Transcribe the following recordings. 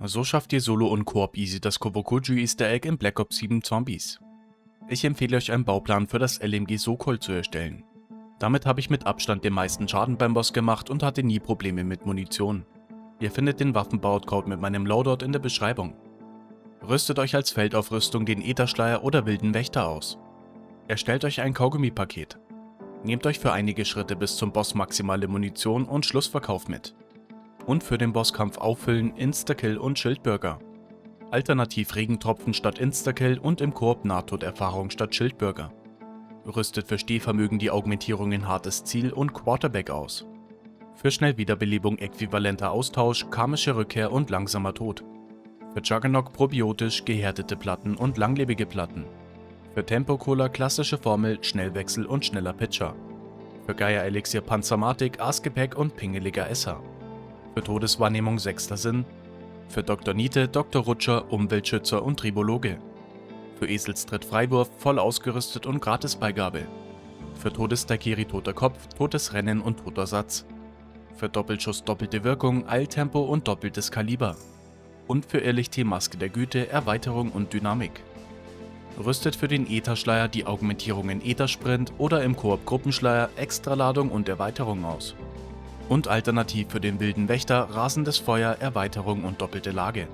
So schafft ihr Solo und Koop easy das Kobokuju Easter Egg in Black Ops 7 Zombies. Ich empfehle euch einen Bauplan für das LMG Sokol zu erstellen. Damit habe ich mit Abstand den meisten Schaden beim Boss gemacht und hatte nie Probleme mit Munition. Ihr findet den Waffenbau-Code mit meinem Loadout in der Beschreibung. Rüstet euch als Feldaufrüstung den Ätherschleier oder wilden Wächter aus. Erstellt euch ein Kaugummi-Paket. Nehmt euch für einige Schritte bis zum Boss maximale Munition und Schlussverkauf mit. Und für den Bosskampf auffüllen Instakill und Schildbürger. Alternativ Regentropfen statt Instakill und im Koop Nahtoderfahrung statt Schildbürger. Rüstet für Stehvermögen die Augmentierung in hartes Ziel und Quarterback aus. Für Schnellwiederbelebung äquivalenter Austausch, karmische Rückkehr und langsamer Tod. Für Juggernog probiotisch gehärtete Platten und langlebige Platten. Für Tempo-Cola klassische Formel, Schnellwechsel und schneller Pitcher. Für Gaia-Elixier Panzermatik, Aasgepäck und pingeliger Esser. Für Todeswahrnehmung sechster Sinn. Für Dr. Niete, Dr. Rutscher, Umweltschützer und Tribologe. Für Eselstritt Freiwurf, voll ausgerüstet und Gratisbeigabe. Für Todesdaikiri toter Kopf, totes Rennen und toter Satz. Für Doppelschuss doppelte Wirkung, Eiltempo und doppeltes Kaliber. Und für Irrlicht Maske der Güte, Erweiterung und Dynamik. Rüstet für den Ätherschleier die Augmentierungen Äthersprint oder im Koop Gruppenschleier Extraladung und Erweiterung aus. Und alternativ für den wilden Wächter rasendes Feuer, Erweiterung und doppelte Lage.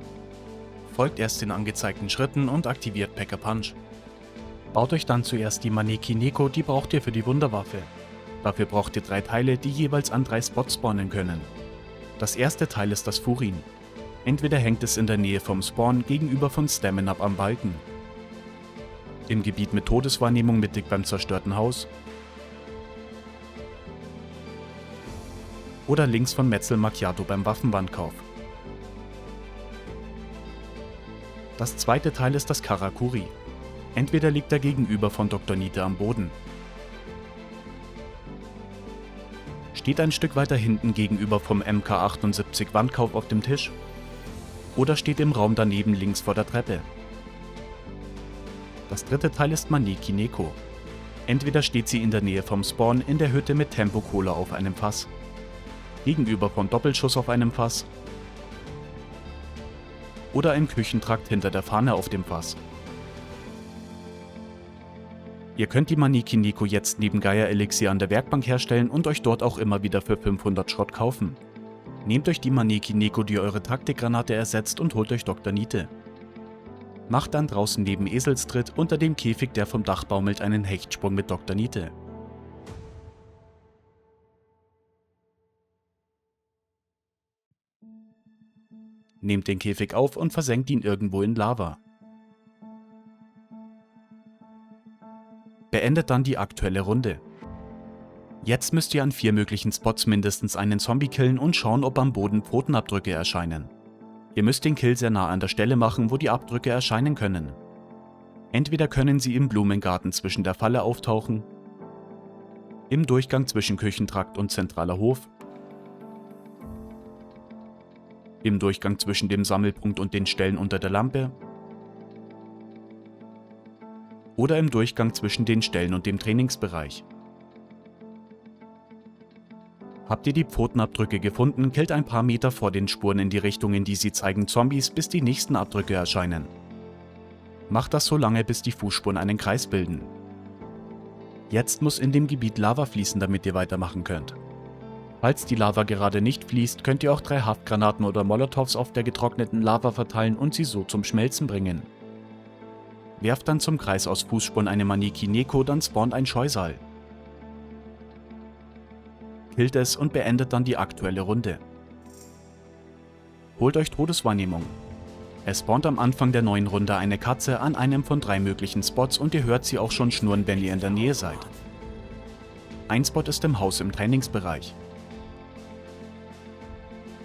Folgt erst den angezeigten Schritten und aktiviert Pack-a-Punch. Baut euch dann zuerst die Maneki Neko, die braucht ihr für die Wunderwaffe. Dafür braucht ihr 3 Teile, die jeweils an 3 Spots spawnen können. Das erste Teil ist das Furin. Entweder hängt es in der Nähe vom Spawn gegenüber von Stamina Up am Balken, im Gebiet mit Todeswahrnehmung mittig beim zerstörten Haus oder links von Metzel Macchiato beim Waffenwandkauf. Das zweite Teil ist das Karakuri. Entweder liegt er gegenüber von Dr. Niete am Boden, steht ein Stück weiter hinten gegenüber vom MK78 Wandkauf auf dem Tisch oder steht im Raum daneben links vor der Treppe. Das dritte Teil ist Maneki Neko. Entweder steht sie in der Nähe vom Spawn in der Hütte mit Tempo-Cola auf einem Fass, gegenüber von Doppelschuss auf einem Fass oder im Küchentrakt hinter der Fahne auf dem Fass. Ihr könnt die Maneki Neko jetzt neben Gaia-Elixier an der Werkbank herstellen und euch dort auch immer wieder für 500 Schrott kaufen. Nehmt euch die Maneki Neko, die eure Taktikgranate ersetzt, und holt euch Dr. Niete. Macht dann draußen neben Eselstritt unter dem Käfig, der vom Dach baumelt, einen Hechtsprung mit Dr. Niete. Nehmt den Käfig auf und versenkt ihn irgendwo in Lava. Beendet dann die aktuelle Runde. Jetzt müsst ihr an 4 möglichen Spots mindestens einen Zombie killen und schauen, ob am Boden Pfotenabdrücke erscheinen. Ihr müsst den Kill sehr nah an der Stelle machen, wo die Abdrücke erscheinen können. Entweder können sie im Blumengarten zwischen der Falle auftauchen, im Durchgang zwischen Küchentrakt und zentraler Hof, im Durchgang zwischen dem Sammelpunkt und den Stellen unter der Lampe oder im Durchgang zwischen den Stellen und dem Trainingsbereich. Habt ihr die Pfotenabdrücke gefunden, killt ein paar Meter vor den Spuren in die Richtung, in die sie zeigen, Zombies, bis die nächsten Abdrücke erscheinen. Macht das so lange, bis die Fußspuren einen Kreis bilden. Jetzt muss in dem Gebiet Lava fließen, damit ihr weitermachen könnt. Falls die Lava gerade nicht fließt, könnt ihr auch 3 Haftgranaten oder Molotovs auf der getrockneten Lava verteilen und sie so zum Schmelzen bringen. Werft dann zum Kreis aus Fußspuren eine Maneki Neko, dann spawnt ein Scheusal. Killt es und beendet dann die aktuelle Runde. Holt euch Todeswahrnehmung. Es spawnt am Anfang der neuen Runde eine Katze an einem von 3 möglichen Spots und ihr hört sie auch schon schnurren, wenn ihr in der Nähe seid. Ein Spot ist im Haus im Trainingsbereich.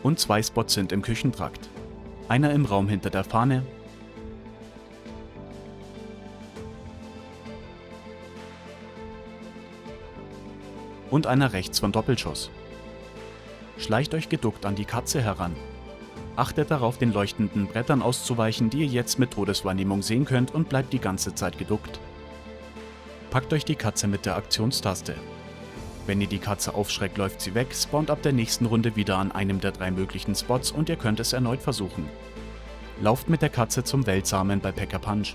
Und 2 Spots sind im Küchentrakt. Einer im Raum hinter der Fahne und einer rechts von Doppelschuss. Schleicht euch geduckt an die Katze heran. Achtet darauf, den leuchtenden Brettern auszuweichen, die ihr jetzt mit Todeswahrnehmung sehen könnt, und bleibt die ganze Zeit geduckt. Packt euch die Katze mit der Aktionstaste. Wenn ihr die Katze aufschreckt, läuft sie weg, spawnt ab der nächsten Runde wieder an einem der 3 möglichen Spots und ihr könnt es erneut versuchen. Lauft mit der Katze zum Weltsamen bei Pack-a-Punch.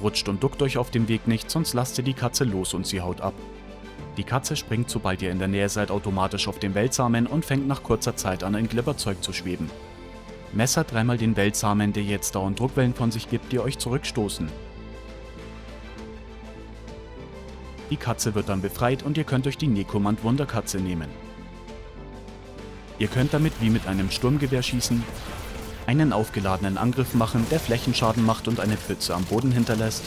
Rutscht und duckt euch auf dem Weg nicht, sonst lasst ihr die Katze los und sie haut ab. Die Katze springt, sobald ihr in der Nähe seid, automatisch auf den Weltsamen und fängt nach kurzer Zeit an, in Glibberzeug zu schweben. Messert dreimal den Weltsamen, der jetzt dauernd Druckwellen von sich gibt, die euch zurückstoßen. Die Katze wird dann befreit und ihr könnt euch die Nekomand Wunderkatze nehmen. Ihr könnt damit wie mit einem Sturmgewehr schießen, einen aufgeladenen Angriff machen, der Flächenschaden macht und eine Pfütze am Boden hinterlässt,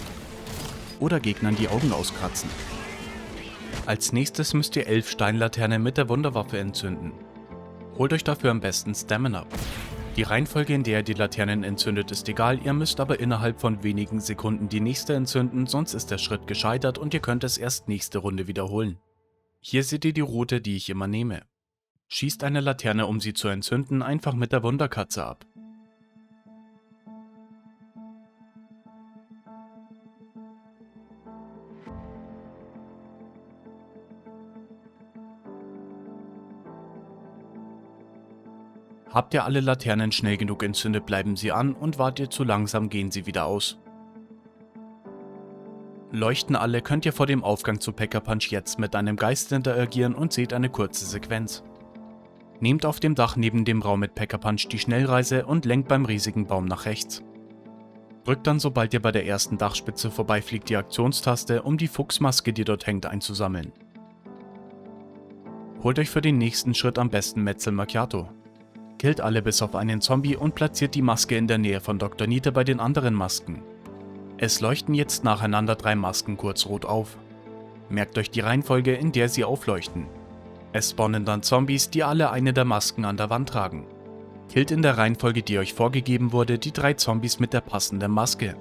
oder Gegnern die Augen auskratzen. Als nächstes müsst ihr 11 Steinlaternen mit der Wunderwaffe entzünden. Holt euch dafür am besten Stamina. Die Reihenfolge, in der ihr die Laternen entzündet, ist egal, ihr müsst aber innerhalb von wenigen Sekunden die nächste entzünden, sonst ist der Schritt gescheitert und ihr könnt es erst nächste Runde wiederholen. Hier seht ihr die Route, die ich immer nehme. Schießt eine Laterne, um sie zu entzünden, einfach mit der Wunderkatze ab. Habt ihr alle Laternen schnell genug entzündet, bleiben sie an und wart ihr zu langsam, gehen sie wieder aus. Leuchten alle, könnt ihr vor dem Aufgang zu Pack-a-Punch jetzt mit einem Geist interagieren und seht eine kurze Sequenz. Nehmt auf dem Dach neben dem Raum mit Pack-a-Punch die Schnellreise und lenkt beim riesigen Baum nach rechts. Drückt dann, sobald ihr bei der ersten Dachspitze vorbeifliegt, die Aktionstaste, um die Fuchsmaske, die dort hängt, einzusammeln. Holt euch für den nächsten Schritt am besten Metzel Macchiato. Killt alle bis auf einen Zombie und platziert die Maske in der Nähe von Dr. Niete bei den anderen Masken. Es leuchten jetzt nacheinander 3 Masken kurz rot auf. Merkt euch die Reihenfolge, in der sie aufleuchten. Es spawnen dann Zombies, die alle eine der Masken an der Wand tragen. Killt in der Reihenfolge, die euch vorgegeben wurde, die 3 Zombies mit der passenden Maske.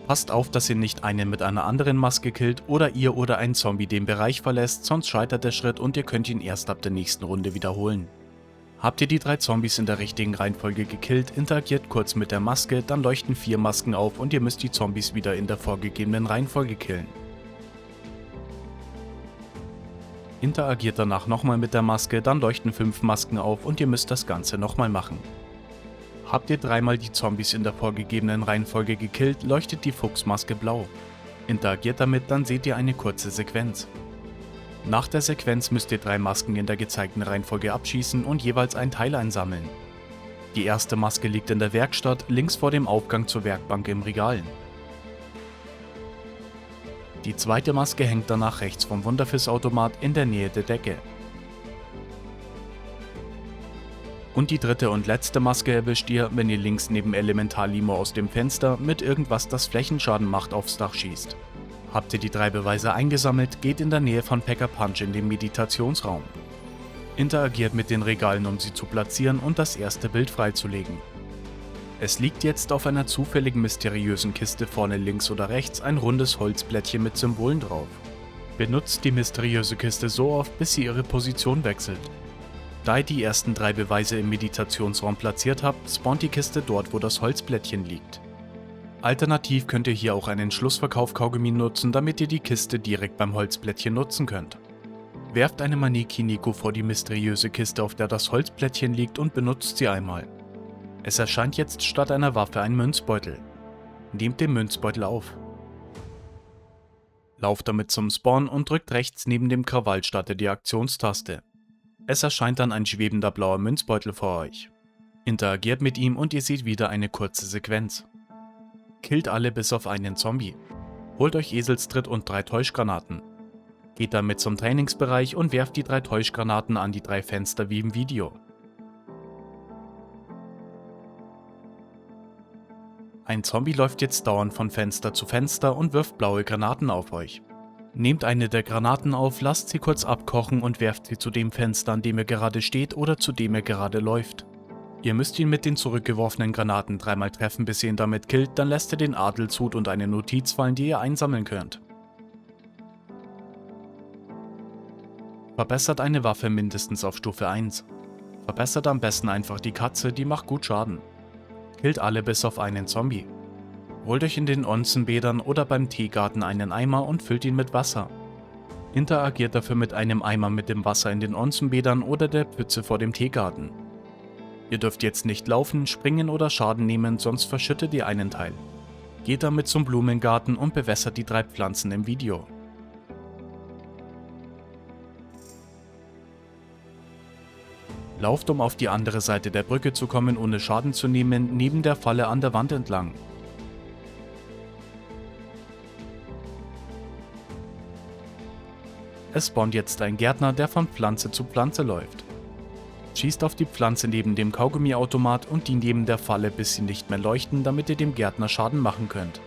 Passt auf, dass ihr nicht einen mit einer anderen Maske killt oder ihr oder ein Zombie den Bereich verlässt, sonst scheitert der Schritt und ihr könnt ihn erst ab der nächsten Runde wiederholen. Habt ihr die 3 Zombies in der richtigen Reihenfolge gekillt, interagiert kurz mit der Maske, dann leuchten 4 Masken auf und ihr müsst die Zombies wieder in der vorgegebenen Reihenfolge killen. Interagiert danach nochmal mit der Maske, dann leuchten 5 Masken auf und ihr müsst das Ganze nochmal machen. Habt ihr 3-mal die Zombies in der vorgegebenen Reihenfolge gekillt, leuchtet die Fuchsmaske blau. Interagiert damit, dann seht ihr eine kurze Sequenz. Nach der Sequenz müsst ihr 3 Masken in der gezeigten Reihenfolge abschießen und jeweils ein Teil einsammeln. Die erste Maske liegt in der Werkstatt, links vor dem Aufgang zur Werkbank im Regal. Die zweite Maske hängt danach rechts vom Wunderfisch-Automat in der Nähe der Decke. Und die dritte und letzte Maske erwischt ihr, wenn ihr links neben Elementar-Limo aus dem Fenster mit irgendwas, das Flächenschaden macht, aufs Dach schießt. Habt ihr die 3 Beweise eingesammelt, geht in der Nähe von Pack-a-Punch in den Meditationsraum. Interagiert mit den Regalen, um sie zu platzieren und das erste Bild freizulegen. Es liegt jetzt auf einer zufälligen mysteriösen Kiste vorne links oder rechts ein rundes Holzblättchen mit Symbolen drauf. Benutzt die mysteriöse Kiste so oft, bis sie ihre Position wechselt. Da ihr die ersten 3 Beweise im Meditationsraum platziert habt, spawnt die Kiste dort, wo das Holzblättchen liegt. Alternativ könnt ihr hier auch einen Schlussverkauf-Kaugummi nutzen, damit ihr die Kiste direkt beim Holzblättchen nutzen könnt. Werft eine Maneki Nico vor die mysteriöse Kiste, auf der das Holzblättchen liegt, und benutzt sie einmal. Es erscheint jetzt statt einer Waffe ein Münzbeutel. Nehmt den Münzbeutel auf. Lauft damit zum Spawn und drückt rechts neben dem Krawallstarter die Aktionstaste. Es erscheint dann ein schwebender blauer Münzbeutel vor euch. Interagiert mit ihm und ihr seht wieder eine kurze Sequenz. Killt alle bis auf einen Zombie. Holt euch Eselstritt und 3 Täuschgranaten. Geht damit zum Trainingsbereich und werft die 3 Täuschgranaten an die 3 Fenster wie im Video. Ein Zombie läuft jetzt dauernd von Fenster zu Fenster und wirft blaue Granaten auf euch. Nehmt eine der Granaten auf, lasst sie kurz abkochen und werft sie zu dem Fenster, an dem er gerade steht oder zu dem er gerade läuft. Ihr müsst ihn mit den zurückgeworfenen Granaten 3-mal treffen, bis ihr ihn damit killt, dann lässt ihr den Adelshut und eine Notiz fallen, die ihr einsammeln könnt. Verbessert eine Waffe mindestens auf Stufe 1. Verbessert am besten einfach die Katze, die macht gut Schaden. Killt alle bis auf einen Zombie. Holt euch in den Onsenbädern oder beim Teegarten einen Eimer und füllt ihn mit Wasser. Interagiert dafür mit einem Eimer mit dem Wasser in den Onsenbädern oder der Pfütze vor dem Teegarten. Ihr dürft jetzt nicht laufen, springen oder Schaden nehmen, sonst verschüttet ihr einen Teil. Geht damit zum Blumengarten und bewässert die 3 Pflanzen im Video. Lauft, um auf die andere Seite der Brücke zu kommen, ohne Schaden zu nehmen, neben der Falle an der Wand entlang. Es spawnt jetzt ein Gärtner, der von Pflanze zu Pflanze läuft. Schießt auf die Pflanze neben dem Kaugummiautomat und die neben der Falle, bis sie nicht mehr leuchten, damit ihr dem Gärtner Schaden machen könnt.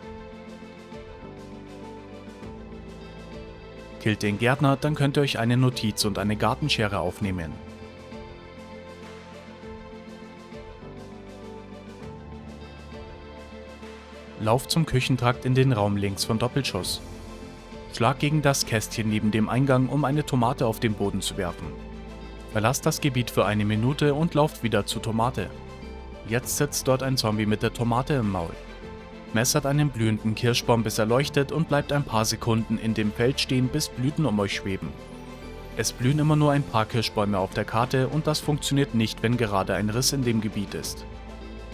Killt den Gärtner, dann könnt ihr euch eine Notiz und eine Gartenschere aufnehmen. Lauft zum Küchentrakt in den Raum links von Doppelschuss. Schlag gegen das Kästchen neben dem Eingang, um eine Tomate auf den Boden zu werfen. Verlasst das Gebiet für 1 Minute und lauft wieder zur Tomate. Jetzt sitzt dort ein Zombie mit der Tomate im Maul. Messert einen blühenden Kirschbaum, bis er leuchtet, und bleibt ein paar Sekunden in dem Feld stehen, bis Blüten um euch schweben. Es blühen immer nur ein paar Kirschbäume auf der Karte und das funktioniert nicht, wenn gerade ein Riss in dem Gebiet ist.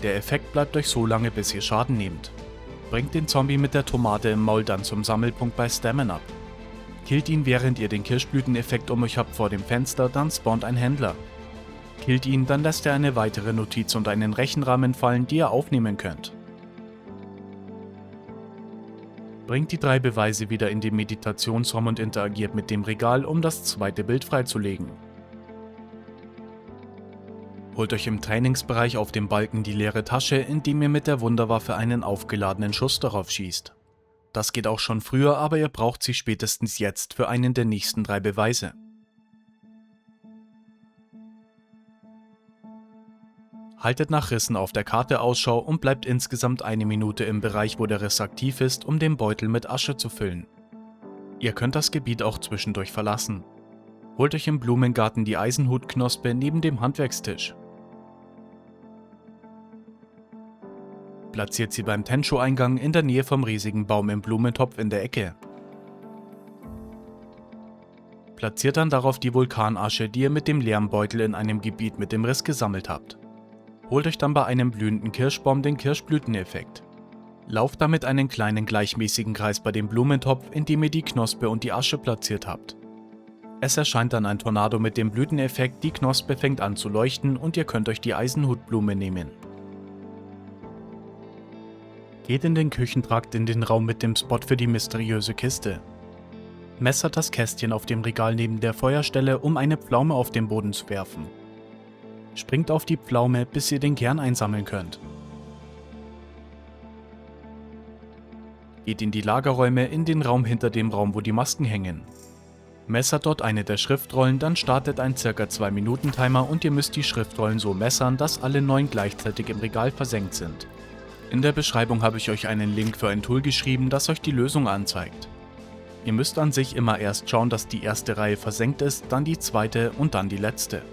Der Effekt bleibt euch so lange, bis ihr Schaden nehmt. Bringt den Zombie mit der Tomate im Maul dann zum Sammelpunkt bei Stammen ab. Killt ihn, während ihr den Kirschblüteneffekt um euch habt vor dem Fenster, dann spawnt ein Händler. Killt ihn, dann lässt er eine weitere Notiz und einen Rechenrahmen fallen, die ihr aufnehmen könnt. Bringt die 3 Beweise wieder in den Meditationsraum und interagiert mit dem Regal, um das zweite Bild freizulegen. Holt euch im Trainingsbereich auf dem Balken die leere Tasche, indem ihr mit der Wunderwaffe einen aufgeladenen Schuss darauf schießt. Das geht auch schon früher, aber ihr braucht sie spätestens jetzt für einen der nächsten 3 Beweise. Haltet nach Rissen auf der Karte Ausschau und bleibt insgesamt 1 Minute im Bereich, wo der Riss aktiv ist, um den Beutel mit Asche zu füllen. Ihr könnt das Gebiet auch zwischendurch verlassen. Holt euch im Blumengarten die Eisenhutknospe neben dem Handwerkstisch. Platziert sie beim Tensho-Eingang in der Nähe vom riesigen Baum im Blumentopf in der Ecke. Platziert dann darauf die Vulkanasche, die ihr mit dem leeren Beutel in einem Gebiet mit dem Riss gesammelt habt. Holt euch dann bei einem blühenden Kirschbaum den Kirschblüteneffekt. Lauft damit einen kleinen gleichmäßigen Kreis bei dem Blumentopf, indem ihr die Knospe und die Asche platziert habt. Es erscheint dann ein Tornado mit dem Blüteneffekt, die Knospe fängt an zu leuchten und ihr könnt euch die Eisenhutblume nehmen. Geht in den Küchentrakt in den Raum mit dem Spot für die mysteriöse Kiste. Messert das Kästchen auf dem Regal neben der Feuerstelle, um eine Pflaume auf den Boden zu werfen. Springt auf die Pflaume, bis ihr den Kern einsammeln könnt. Geht in die Lagerräume in den Raum hinter dem Raum, wo die Masken hängen. Messert dort eine der Schriftrollen, dann startet ein ca. 2 Minuten Timer und ihr müsst die Schriftrollen so messern, dass alle 9 gleichzeitig im Regal versenkt sind. In der Beschreibung habe ich euch einen Link für ein Tool geschrieben, das euch die Lösung anzeigt. Ihr müsst an sich immer erst schauen, dass die erste Reihe versenkt ist, dann die zweite und dann die letzte.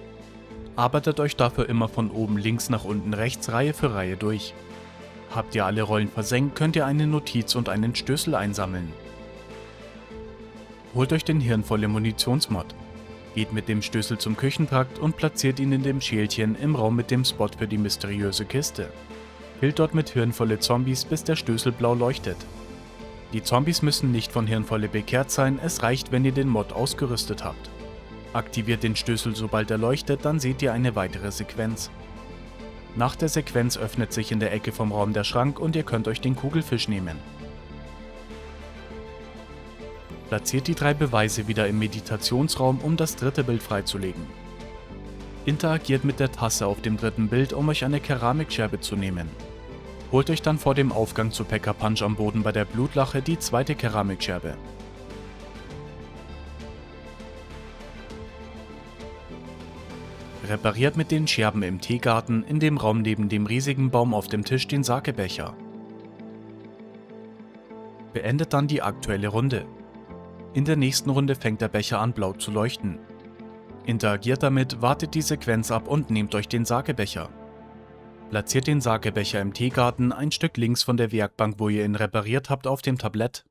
Arbeitet euch dafür immer von oben links nach unten rechts Reihe für Reihe durch. Habt ihr alle Rollen versenkt, könnt ihr eine Notiz und einen Stößel einsammeln. Holt euch den hirnvolle Munitionsmod. Geht mit dem Stößel zum Küchentrakt und platziert ihn in dem Schälchen im Raum mit dem Spot für die mysteriöse Kiste. Killt dort mit hirnvolle Zombies, bis der Stößel blau leuchtet. Die Zombies müssen nicht von Hirnvolle bekehrt sein, es reicht, wenn ihr den Mod ausgerüstet habt. Aktiviert den Stößel, sobald er leuchtet, dann seht ihr eine weitere Sequenz. Nach der Sequenz öffnet sich in der Ecke vom Raum der Schrank und ihr könnt euch den Kugelfisch nehmen. Platziert die 3 Beweise wieder im Meditationsraum, um das dritte Bild freizulegen. Interagiert mit der Tasse auf dem dritten Bild, um euch eine Keramikscherbe zu nehmen. Holt euch dann vor dem Aufgang zu Pack-a-Punch am Boden bei der Blutlache die zweite Keramikscherbe. Repariert mit den Scherben im Teegarten in dem Raum neben dem riesigen Baum auf dem Tisch den Sakebecher. Beendet dann die aktuelle Runde. In der nächsten Runde fängt der Becher an blau zu leuchten. Interagiert damit, wartet die Sequenz ab und nehmt euch den Sakebecher. Platziert den Sakebecher im Teegarten ein Stück links von der Werkbank, wo ihr ihn repariert habt, auf dem Tablett.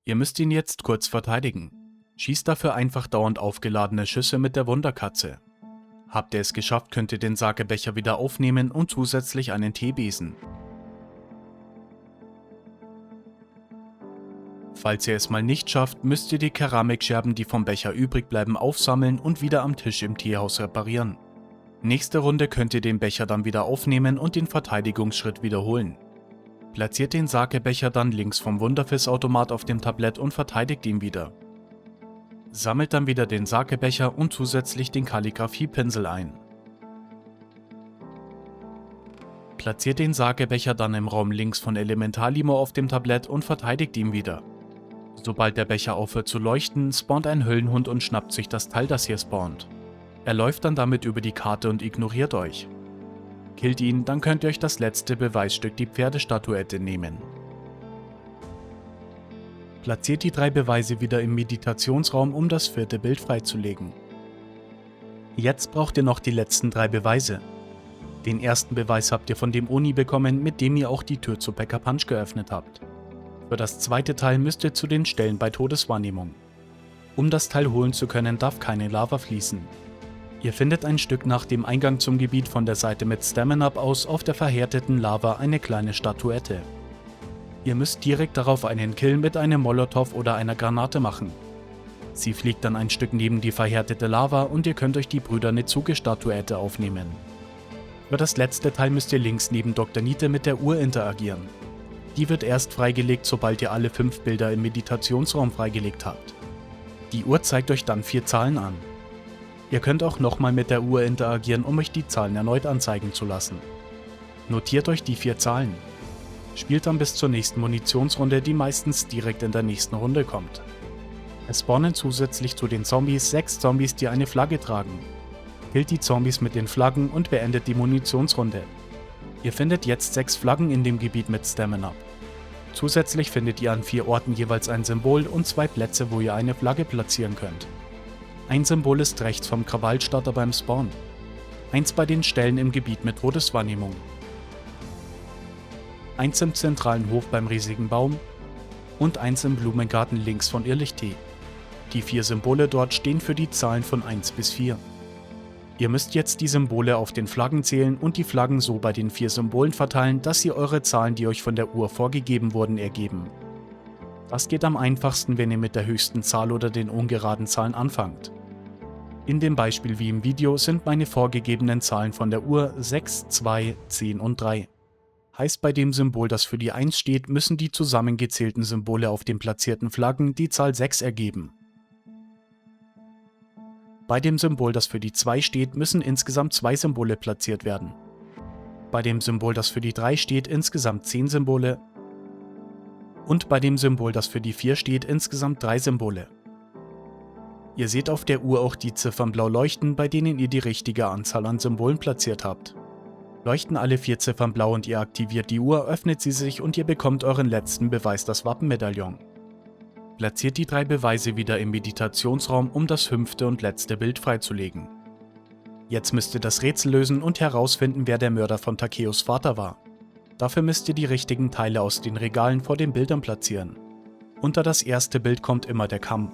Ihr müsst ihn jetzt kurz verteidigen. Schießt dafür einfach dauernd aufgeladene Schüsse mit der Wunderkatze. Habt ihr es geschafft, könnt ihr den Sakebecher wieder aufnehmen und zusätzlich einen Teebesen. Falls ihr es mal nicht schafft, müsst ihr die Keramikscherben, die vom Becher übrig bleiben, aufsammeln und wieder am Tisch im Teehaus reparieren. Nächste Runde könnt ihr den Becher dann wieder aufnehmen und den Verteidigungsschritt wiederholen. Platziert den Sakebecher dann links vom Wunderfiss-Automat auf dem Tablett und verteidigt ihn wieder. Sammelt dann wieder den Sakebecher und zusätzlich den Kalligrafiepinsel ein. Platziert den Sakebecher dann im Raum links von Elementarlimo auf dem Tablett und verteidigt ihn wieder. Sobald der Becher aufhört zu leuchten, spawnt ein Höllenhund und schnappt sich das Teil, das hier spawnt. Er läuft dann damit über die Karte und ignoriert euch. Killt ihn, dann könnt ihr euch das letzte Beweisstück, die Pferdestatuette, nehmen. Platziert die 3 Beweise wieder im Meditationsraum, um das 4. Bild freizulegen. Jetzt braucht ihr noch die letzten 3 Beweise. Den ersten Beweis habt ihr von dem Oni bekommen, mit dem ihr auch die Tür zu Pack a Punch geöffnet habt. Für das zweite Teil müsst ihr zu den Stellen bei Todeswahrnehmung. Um das Teil holen zu können, darf keine Lava fließen. Ihr findet ein Stück nach dem Eingang zum Gebiet von der Seite mit Stamina aus auf der verhärteten Lava eine kleine Statuette. Ihr müsst direkt darauf einen Kill mit einem Molotow oder einer Granate machen. Sie fliegt dann ein Stück neben die verhärtete Lava und ihr könnt euch die Brüder Nezuke-Statuette aufnehmen. Für das letzte Teil müsst ihr links neben Dr. Niete mit der Uhr interagieren. Die wird erst freigelegt, sobald ihr alle 5 Bilder im Meditationsraum freigelegt habt. Die Uhr zeigt euch dann 4 Zahlen an. Ihr könnt auch nochmal mit der Uhr interagieren, um euch die Zahlen erneut anzeigen zu lassen. Notiert euch die 4 Zahlen. Spielt dann bis zur nächsten Munitionsrunde, die meistens direkt in der nächsten Runde kommt. Es spawnen zusätzlich zu den Zombies 6 Zombies, die eine Flagge tragen. Killt die Zombies mit den Flaggen und beendet die Munitionsrunde. Ihr findet jetzt 6 Flaggen in dem Gebiet mit Stamina. Zusätzlich findet ihr an 4 Orten jeweils ein Symbol und 2 Plätze, wo ihr eine Flagge platzieren könnt. Ein Symbol ist rechts vom Krawallstarter beim Spawn. Eins bei den Stellen im Gebiet mit Todeswahrnehmung. Eins im zentralen Hof beim riesigen Baum und eins im Blumengarten links von Irrlichttee. Die 4 Symbole dort stehen für die Zahlen von 1 bis 4. Ihr müsst jetzt die Symbole auf den Flaggen zählen und die Flaggen so bei den 4 Symbolen verteilen, dass sie eure Zahlen, die euch von der Uhr vorgegeben wurden, ergeben. Das geht am einfachsten, wenn ihr mit der höchsten Zahl oder den ungeraden Zahlen anfangt. In dem Beispiel wie im Video sind meine vorgegebenen Zahlen von der Uhr 6, 2, 10 und 3. Heißt, bei dem Symbol, das für die 1 steht, müssen die zusammengezählten Symbole auf den platzierten Flaggen die Zahl 6 ergeben. Bei dem Symbol, das für die 2 steht, müssen insgesamt 2 Symbole platziert werden. Bei dem Symbol, das für die 3 steht, insgesamt 10 Symbole. Und bei dem Symbol, das für die 4 steht, insgesamt 3 Symbole. Ihr seht auf der Uhr auch die Ziffern blau leuchten, bei denen ihr die richtige Anzahl an Symbolen platziert habt. Leuchten alle 4 Ziffern blau und ihr aktiviert die Uhr, öffnet sie sich und ihr bekommt euren letzten Beweis, das Wappenmedaillon. Platziert die 3 Beweise wieder im Meditationsraum, um das 5. und letzte Bild freizulegen. Jetzt müsst ihr das Rätsel lösen und herausfinden, wer der Mörder von Takeos Vater war. Dafür müsst ihr die richtigen Teile aus den Regalen vor den Bildern platzieren. Unter das erste Bild kommt immer der Kamm.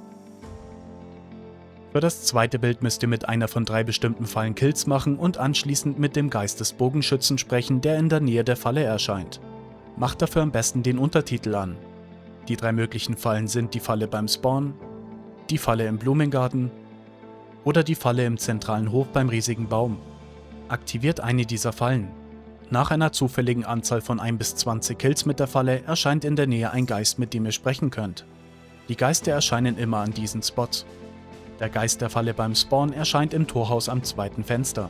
Für das zweite Bild müsst ihr mit einer von 3 bestimmten Fallen Kills machen und anschließend mit dem Geist des Bogenschützen sprechen, der in der Nähe der Falle erscheint. Macht dafür am besten den Untertitel an. Die 3 möglichen Fallen sind die Falle beim Spawn, die Falle im Blumengarten oder die Falle im zentralen Hof beim riesigen Baum. Aktiviert eine dieser Fallen. Nach einer zufälligen Anzahl von 1 bis 20 Kills mit der Falle erscheint in der Nähe ein Geist, mit dem ihr sprechen könnt. Die Geister erscheinen immer an diesen Spots. Der Geist der Falle beim Spawn erscheint im Torhaus am 2. Fenster.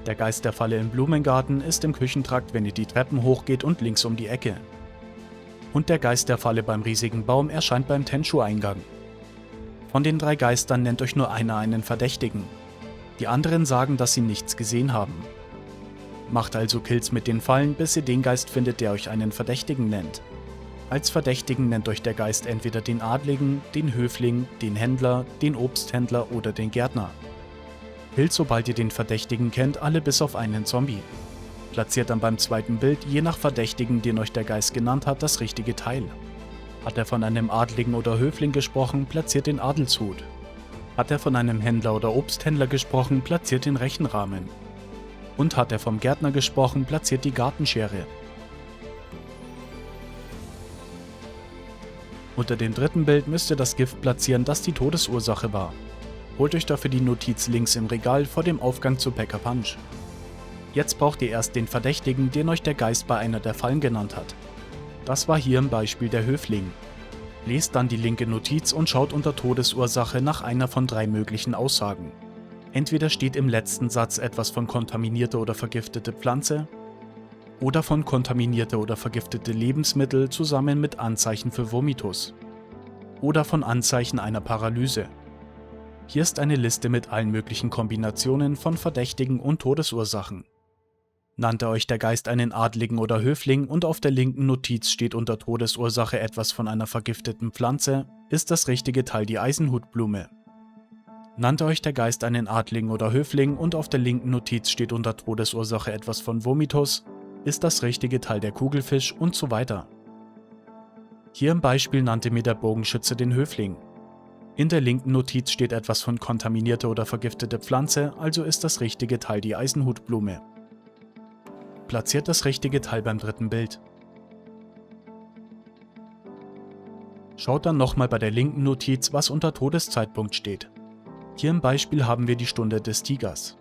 Der Geist der Falle im Blumengarten ist im Küchentrakt, wenn ihr die Treppen hochgeht und links um die Ecke. Und der Geist der Falle beim riesigen Baum erscheint beim Tenshu-Eingang. Von den 3 Geistern nennt euch nur einer einen Verdächtigen. Die anderen sagen, dass sie nichts gesehen haben. Macht also Kills mit den Fallen, bis ihr den Geist findet, der euch einen Verdächtigen nennt. Als Verdächtigen nennt euch der Geist entweder den Adligen, den Höfling, den Händler, den Obsthändler oder den Gärtner. Killt, sobald ihr den Verdächtigen kennt, alle bis auf einen Zombie. Platziert dann beim zweiten Bild, je nach Verdächtigen, den euch der Geist genannt hat, das richtige Teil. Hat er von einem Adligen oder Höfling gesprochen, platziert den Adelshut. Hat er von einem Händler oder Obsthändler gesprochen, platziert den Rechenrahmen. Und hat er vom Gärtner gesprochen, platziert die Gartenschere. Unter dem dritten Bild müsst ihr das Gift platzieren, das die Todesursache war. Holt euch dafür die Notiz links im Regal vor dem Aufgang zu Pack-a-Punch. Jetzt braucht ihr erst den Verdächtigen, den euch der Geist bei einer der Fallen genannt hat. Das war hier im Beispiel der Höfling. Lest dann die linke Notiz und schaut unter Todesursache nach einer von 3 möglichen Aussagen. Entweder steht im letzten Satz etwas von kontaminierte oder vergiftete Pflanze oder von kontaminierte oder vergiftete Lebensmittel zusammen mit Anzeichen für Vomitus oder von Anzeichen einer Paralyse. Hier ist eine Liste mit allen möglichen Kombinationen von Verdächtigen und Todesursachen. Nannte euch der Geist einen Adligen oder Höfling und auf der linken Notiz steht unter Todesursache etwas von einer vergifteten Pflanze, ist das richtige Teil die Eisenhutblume. Nannte euch der Geist einen Adligen oder Höfling und auf der linken Notiz steht unter Todesursache etwas von Vomitus, ist das richtige Teil der Kugelfisch und so weiter. Hier im Beispiel nannte mir der Bogenschütze den Höfling. In der linken Notiz steht etwas von kontaminierte oder vergiftete Pflanze, also ist das richtige Teil die Eisenhutblume. Platziert das richtige Teil beim dritten Bild. Schaut dann nochmal bei der linken Notiz, was unter Todeszeitpunkt steht. Hier im Beispiel haben wir die Stunde des Tigers.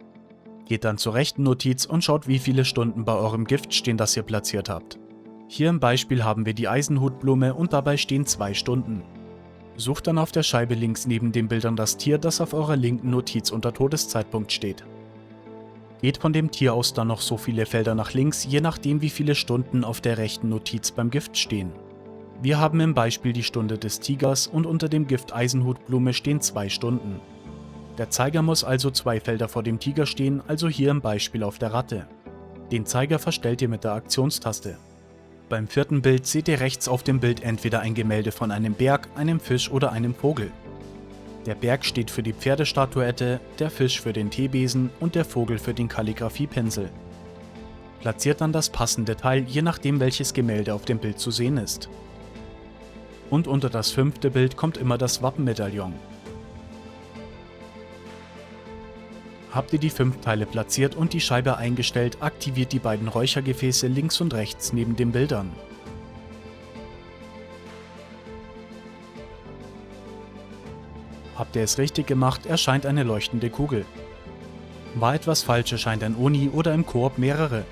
Geht dann zur rechten Notiz und schaut, wie viele Stunden bei eurem Gift stehen, das ihr platziert habt. Hier im Beispiel haben wir die Eisenhutblume und dabei stehen 2 Stunden. Sucht dann auf der Scheibe links neben den Bildern das Tier, das auf eurer linken Notiz unter Todeszeitpunkt steht. Geht von dem Tier aus dann noch so viele Felder nach links, je nachdem wie viele Stunden auf der rechten Notiz beim Gift stehen. Wir haben im Beispiel die Stunde des Tigers und unter dem Gift Eisenhutblume stehen 2 Stunden. Der Zeiger muss also 2 Felder vor dem Tiger stehen, also hier im Beispiel auf der Ratte. Den Zeiger verstellt ihr mit der Aktionstaste. Beim vierten Bild seht ihr rechts auf dem Bild entweder ein Gemälde von einem Berg, einem Fisch oder einem Vogel. Der Berg steht für die Pferdestatuette, der Fisch für den Teebesen und der Vogel für den Kalligrafiepinsel. Platziert dann das passende Teil, je nachdem welches Gemälde auf dem Bild zu sehen ist. Und unter das 5. Bild kommt immer das Wappenmedaillon. Habt ihr die 5 Teile platziert und die Scheibe eingestellt, aktiviert die beiden Räuchergefäße links und rechts neben den Bildern. Habt ihr es richtig gemacht, erscheint eine leuchtende Kugel. War etwas falsch, erscheint ein Oni oder im Koop mehrere.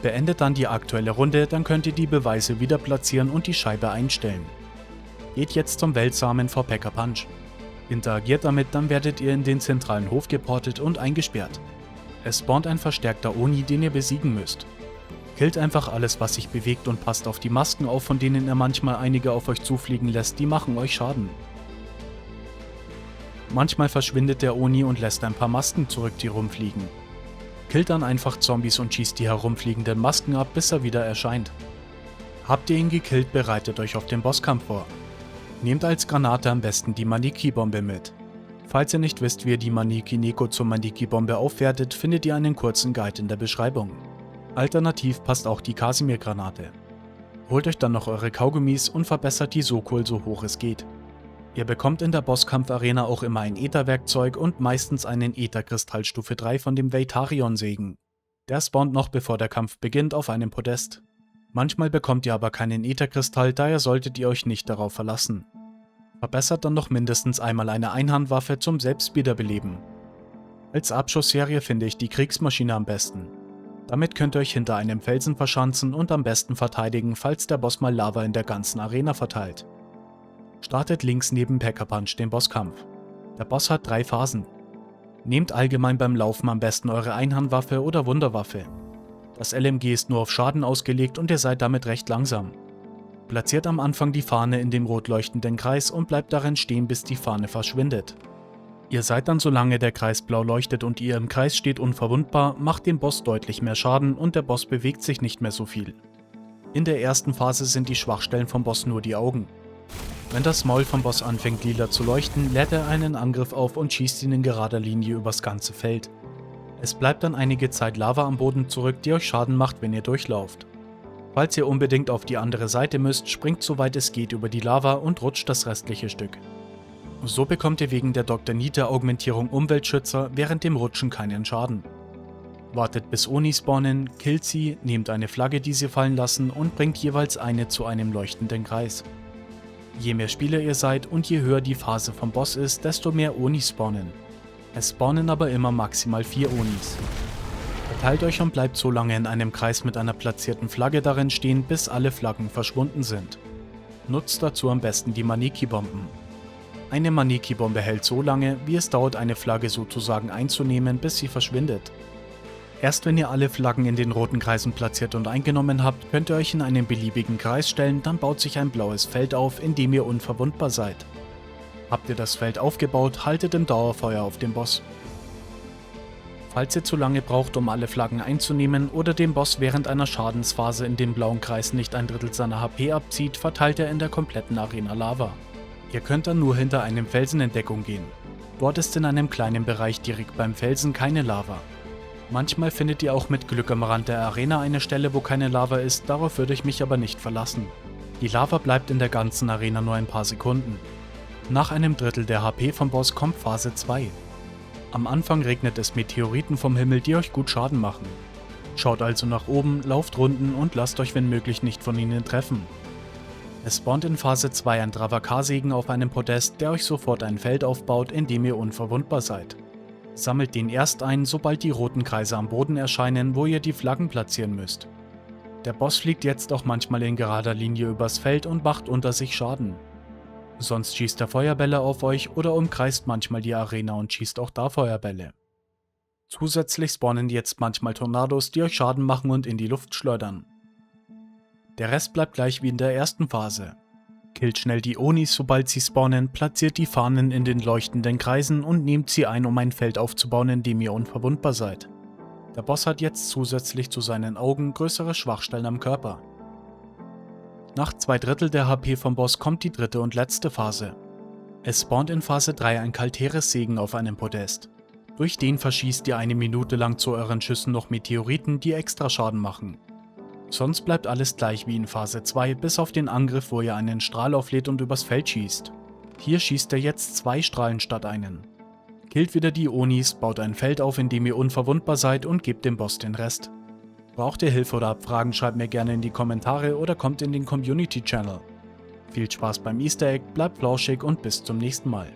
Beendet dann die aktuelle Runde, dann könnt ihr die Beweise wieder platzieren und die Scheibe einstellen. Geht jetzt zum Weltsamen vor Pack-a-Punch. Interagiert damit, dann werdet ihr in den zentralen Hof geportet und eingesperrt. Es spawnt ein verstärkter Oni, den ihr besiegen müsst. Killt einfach alles, was sich bewegt und passt auf die Masken auf, von denen er manchmal einige auf euch zufliegen lässt, die machen euch Schaden. Manchmal verschwindet der Oni und lässt ein paar Masken zurück, die rumfliegen. Killt dann einfach Zombies und schießt die herumfliegenden Masken ab, bis er wieder erscheint. Habt ihr ihn gekillt, bereitet euch auf den Bosskampf vor. Nehmt als Granate am besten die Maniki-Bombe mit. Falls ihr nicht wisst, wie ihr die Maniki-Neko zur Maniki-Bombe aufwertet, findet ihr einen kurzen Guide in der Beschreibung. Alternativ passt auch die Kasimir-Granate. Holt euch dann noch eure Kaugummis und verbessert die Sokol so hoch es geht. Ihr bekommt in der Bosskampf-Arena auch immer ein Äther-Werkzeug und meistens einen Äther-Kristall Stufe 3 von dem Veitarion-Segen. Der spawnt noch bevor der Kampf beginnt auf einem Podest. Manchmal bekommt ihr aber keinen Ätherkristall, daher solltet ihr euch nicht darauf verlassen. Verbessert dann noch mindestens einmal eine Einhandwaffe zum Selbstwiederbeleben. Als Abschussserie finde ich die Kriegsmaschine am besten. Damit könnt ihr euch hinter einem Felsen verschanzen und am besten verteidigen, falls der Boss mal Lava in der ganzen Arena verteilt. Startet links neben Pack-a-Punch den Bosskampf. Der Boss hat 3 Phasen. Nehmt allgemein beim Laufen am besten eure Einhandwaffe oder Wunderwaffe. Das LMG ist nur auf Schaden ausgelegt und ihr seid damit recht langsam. Platziert am Anfang die Fahne in dem rot leuchtenden Kreis und bleibt darin stehen, bis die Fahne verschwindet. Ihr seid dann, solange der Kreis blau leuchtet und ihr im Kreis steht, unverwundbar, macht dem Boss deutlich mehr Schaden und der Boss bewegt sich nicht mehr so viel. In der ersten Phase sind die Schwachstellen vom Boss nur die Augen. Wenn das Maul vom Boss anfängt lila zu leuchten, lädt er einen Angriff auf und schießt ihn in gerader Linie übers ganze Feld. Es bleibt dann einige Zeit Lava am Boden zurück, die euch Schaden macht, wenn ihr durchlauft. Falls ihr unbedingt auf die andere Seite müsst, springt soweit es geht über die Lava und rutscht das restliche Stück. So bekommt ihr wegen der Dr. Nita-Augmentierung Umweltschützer während dem Rutschen keinen Schaden. Wartet bis Oni spawnen, killt sie, nehmt eine Flagge, die sie fallen lassen und bringt jeweils eine zu einem leuchtenden Kreis. Je mehr Spieler ihr seid und je höher die Phase vom Boss ist, desto mehr Oni spawnen. Es spawnen aber immer maximal 4 Onis. Verteilt euch und bleibt so lange in einem Kreis mit einer platzierten Flagge darin stehen, bis alle Flaggen verschwunden sind. Nutzt dazu am besten die Maneki-Bomben. Eine Maneki-Bombe hält so lange, wie es dauert, eine Flagge sozusagen einzunehmen, bis sie verschwindet. Erst wenn ihr alle Flaggen in den roten Kreisen platziert und eingenommen habt, könnt ihr euch in einen beliebigen Kreis stellen, dann baut sich ein blaues Feld auf, in dem ihr unverwundbar seid. Habt ihr das Feld aufgebaut, haltet im Dauerfeuer auf den Boss. Falls ihr zu lange braucht, um alle Flaggen einzunehmen oder dem Boss während einer Schadensphase in dem blauen Kreis nicht 1/3 seiner HP abzieht, verteilt er in der kompletten Arena Lava. Ihr könnt dann nur hinter einem Felsen in Deckung gehen. Dort ist in einem kleinen Bereich direkt beim Felsen keine Lava. Manchmal findet ihr auch mit Glück am Rand der Arena eine Stelle, wo keine Lava ist, darauf würde ich mich aber nicht verlassen. Die Lava bleibt in der ganzen Arena nur ein paar Sekunden. Nach einem Drittel der HP vom Boss kommt Phase 2. Am Anfang regnet es Meteoriten vom Himmel, die euch gut Schaden machen. Schaut also nach oben, lauft Runden und lasst euch wenn möglich nicht von ihnen treffen. Es spawnt in Phase 2 ein Dravakar-Segen auf einem Podest, der euch sofort ein Feld aufbaut, in dem ihr unverwundbar seid. Sammelt den erst ein, sobald die roten Kreise am Boden erscheinen, wo ihr die Flaggen platzieren müsst. Der Boss fliegt jetzt auch manchmal in gerader Linie übers Feld und macht unter sich Schaden. Sonst schießt er Feuerbälle auf euch oder umkreist manchmal die Arena und schießt auch da Feuerbälle. Zusätzlich spawnen jetzt manchmal Tornados, die euch Schaden machen und in die Luft schleudern. Der Rest bleibt gleich wie in der ersten Phase. Killt schnell die Onis, sobald sie spawnen, platziert die Fahnen in den leuchtenden Kreisen und nehmt sie ein, um ein Feld aufzubauen, in dem ihr unverwundbar seid. Der Boss hat jetzt zusätzlich zu seinen Augen größere Schwachstellen am Körper. Nach 2/3 der HP vom Boss kommt die dritte und letzte Phase. Es spawnt in Phase 3 ein Kalteres-Segen auf einem Podest. Durch den verschießt ihr eine Minute lang zu euren Schüssen noch Meteoriten, die extra Schaden machen. Sonst bleibt alles gleich wie in Phase 2, bis auf den Angriff, wo ihr einen Strahl auflädt und übers Feld schießt. Hier schießt er jetzt 2 Strahlen statt einen. Killt wieder die Onis, baut ein Feld auf, in dem ihr unverwundbar seid und gebt dem Boss den Rest. Braucht ihr Hilfe oder habt Fragen, schreibt mir gerne in die Kommentare oder kommt in den Community Channel. Viel Spaß beim Easter Egg, bleibt flauschig und bis zum nächsten Mal.